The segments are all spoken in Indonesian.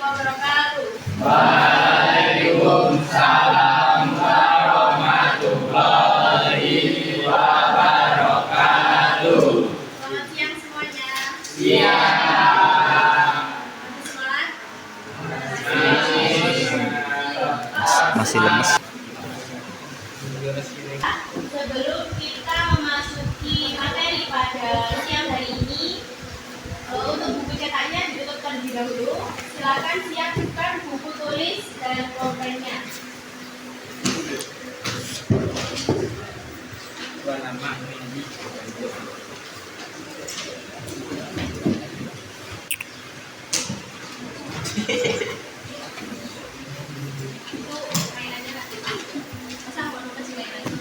wabarakatuh. Waalaikumsalam warahmatullahi wabarakatuh. Selamat siang semuanya. Siang. Semangat? Masih lemes. Sebelum kita memasuki materi pada siang hari ini, untuk buku cetaknya ditutup terlebih dahulu. Silakan siapkan buku tulis dan pulpennya. Itu mainannya nanti. Masa mau nonton sih mainannya?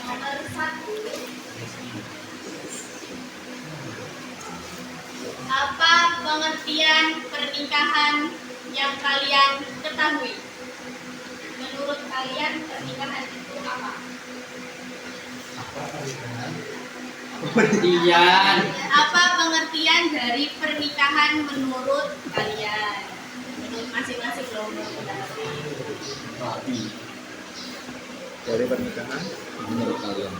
Nomor 1. Apa pengertian pernikahan yang kalian ketahui? Menurut kalian pernikahan itu apa? Pengertian. Apa pengertian dari pernikahan menurut kalian? Menurut masing-masing loh, menurut pendapat. Dari pernikahan menurut kalian?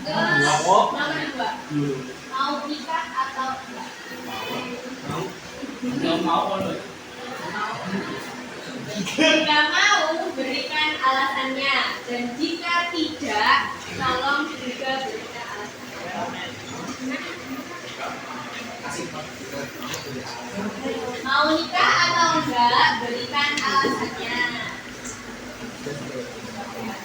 Nomor 2. Mau nikah atau enggak? Jika mau, berikan alasannya. Dan jika tidak, tolong juga berikan alasannya. Mau nikah atau enggak, berikan alasannya. Berikan alasannya.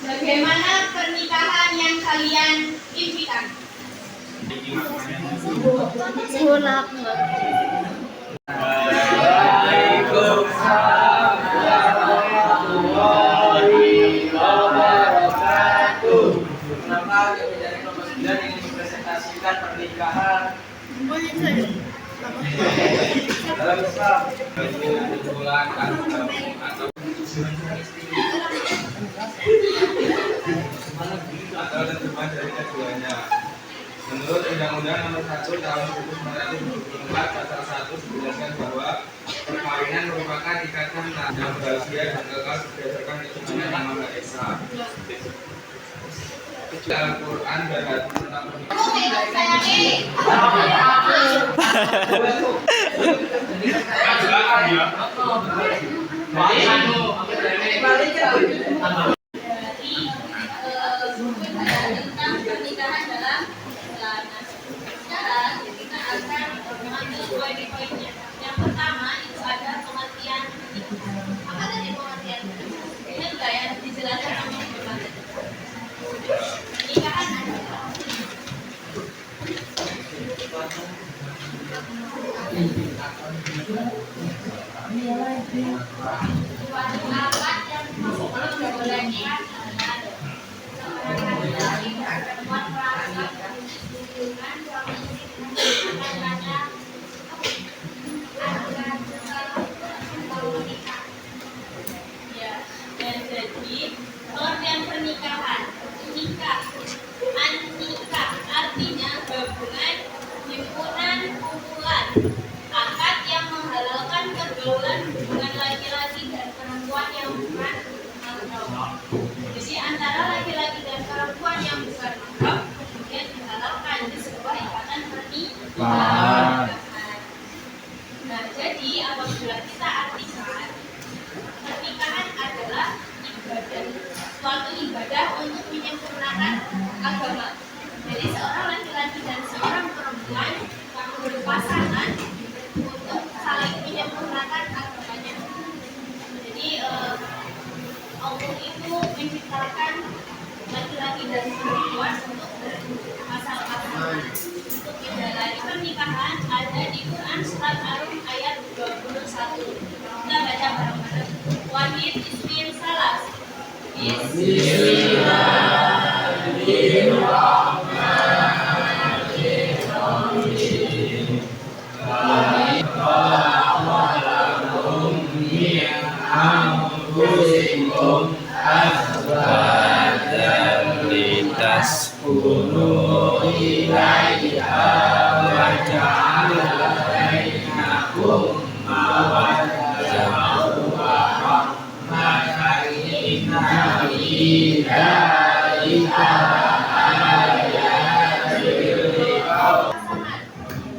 Bagaimana pernikahan yang kalian impikan? Waalaikumsalam warahmatullahi wabarakatuh. Nama kami dari nomor 9 ingin mempresentasikan pernikahan dalam Islam. Hubungan atau terjemahan dari keduanya. Menurut Undang-Undang Nomor 1 Tahun 1924 Pasal 1 dijelaskan bahwa perkawinan merupakan ikatan yang bahagia dan kekal berdasarkan ketuhanan Yang Maha Esa. Al-Quran dan hadis tentang pernikahan. Tentang pernikahan dalam Islam. Sekarang kita akan mengambil poin-poinnya. Yang pertama itu ada pengertian pernikahan. Apa tadi pengertian? Ini enggak ya dijelaskan sama Bapak. Pernikahan adalah suatu akad yang membolehkan pengertian pernikahan, nikah, an-nikah artinya gabungan, himpunan, kumpulan, akad yang menghalalkan pergaulan hubungan laki-laki dan perempuan yang bukan mahram. Jadi antara laki-laki dan perempuan yang bukan mahram kemudian dihalalkan di sebuah ikatan pernikahan. Nah, jadi apabila kita artikan pernikahan adalah ibadah, suatu ibadah untuk menyempurnakan agama. Jadi seorang laki-laki dan seorang perempuan yang berpasangan untuk saling menyempurnakan agamanya. Jadi Allah itu menciptakan laki-laki dan perempuan untuk berpasang-pasangan untuk menjalani pernikahan. Ada di Quran surat Ar-Rum ayat 21. Kita baca bareng-bareng. Wahid ismin salas. Bismillahirrahmanirrahim. pasangan,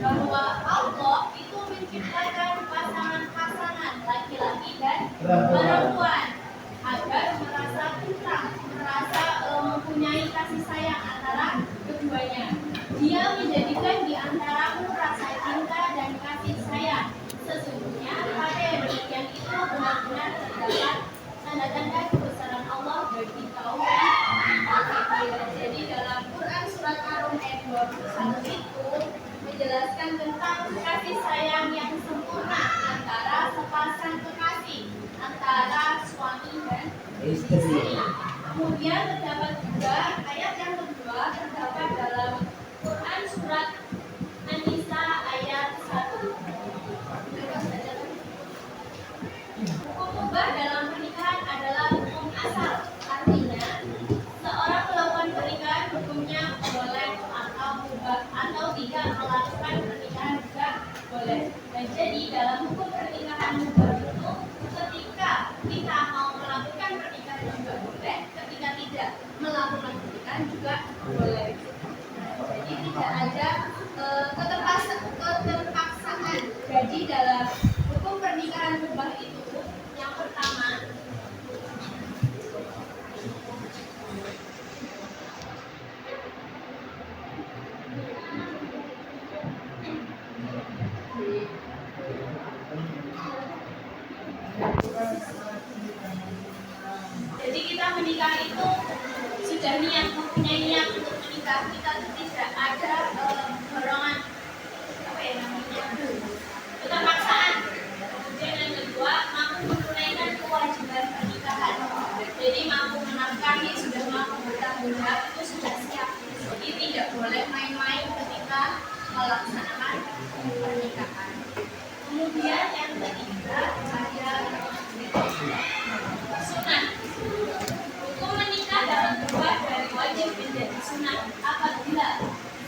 bahwa Allah itu menciptakan pasangan-pasangan laki-laki dan perempuan agar merasa tentram, merasa mempunyai kasih sayang antara keduanya. Dia menjadikan di antaramu rasa cinta dan kasih sayang. Sesungguhnya pada yang demikian itu benar-benar terdapat tanda-tanda kebesaran Allah bagi kaum yang beriman. Jadi dalam Quran surat Ar-Rum ayat 21 itu menjelaskan tentang kasih sayang yang sempurna antara sepasang kekasih, antara suami dan istri. Kemudian terdapat juga ayat yang kedua terdapat dalam Quran surat An-Nisa ayat 1. Hukum mubah dalam pernikahan adalah hukum asal. Artinya, seorang melakukan pernikahan hukumnya boleh atau mubah, atau tidak melakukan pernikahan juga boleh. Dan jadi dalam hukum pernikahan mubah itu, ketika kita mau melakukan pernikahan juga boleh, ketika tidak melakukan pernikahan juga boleh. Jadi tidak ada keterpaksaan. Jadi dalam hukum pernikahan mubah itu yang pertama, jadi kita menikah itu sudah niat, mempunyai niat untuk menikah. Kita tidak ada dorongan apa ya namanya keterpaksaan. Kemudian yang kedua, mampu menunaikan kewajiban pernikahan. Jadi mampu menafkahi, sudah mampu bertanggung jawab, itu sudah siap. Jadi tidak boleh main-main ketika melaksanakan pernikahan. Kemudian yang ketiga ada sunat. Hukum menikah dapat berubah dari wajib menjadi sunat apabila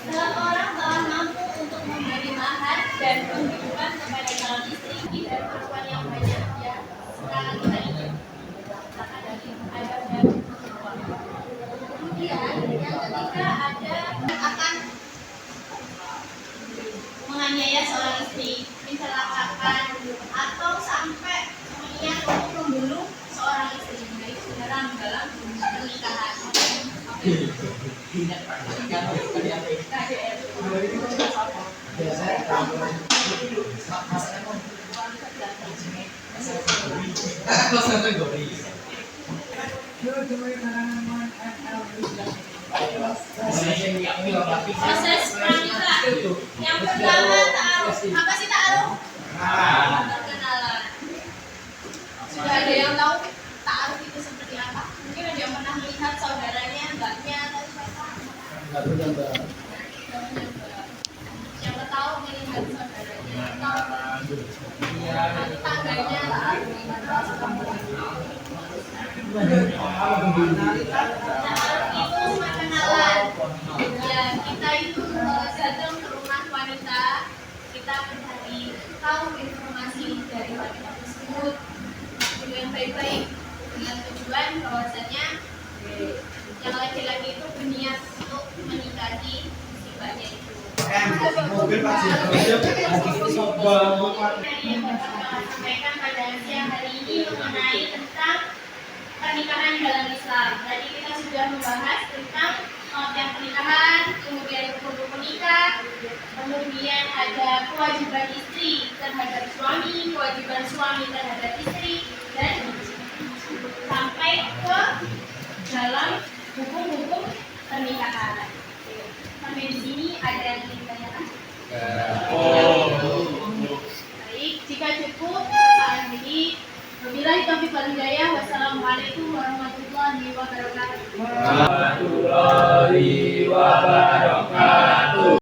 seorang telah mampu untuk memberi mahar dan penghidupan kepada calon istri dan perempuan yang banyak ya sekarang kita ini. Kemudian yang ketiga ada akan menganiaya seorang istri, mencelakakan atau sampai niat untuk membunuh seorang istri, baik saudara dalam pernikahan. Proses pranikah. Yang pertama ta'aruf. Apa sih ta'aruf? Perkenalan. Sudah ada yang tahu ta'aruf itu seperti apa? Mungkin ada yang pernah melihat saudaranya, mbaknya atau siapa? Siapa tahu melihat saudaranya atau tetangganya ta'aruf. Itu perkenalan. Ya, kita itu datang ke rumah wanita, kita mencari tahu informasi dari wanita tersebut dengan baik-baik, dengan tujuan bahwasanya yang laki-laki itu berniat untuk menikahi si mbaknya itu. Mobil pasti Yang Bapak sampaikan pada siang hari ini mengenai tentang pernikahan dalam Islam. Tadi kita sudah membahas tentang pengertian pernikahan, kemudian rukun nikah, kemudian ada kewajiban istri terhadap suami, kewajiban suami terhadap istri, dan sampai ke dalam hukum-hukum pernikahan. Sampai di sini ada yang ingin ditanyakan? Baik, jika cukup saat ini. Wabillahi taufiq wal hidayah. Wassalamualaikum warahmatullahi wabarakatuh. warahmatullahi wabarakatuh.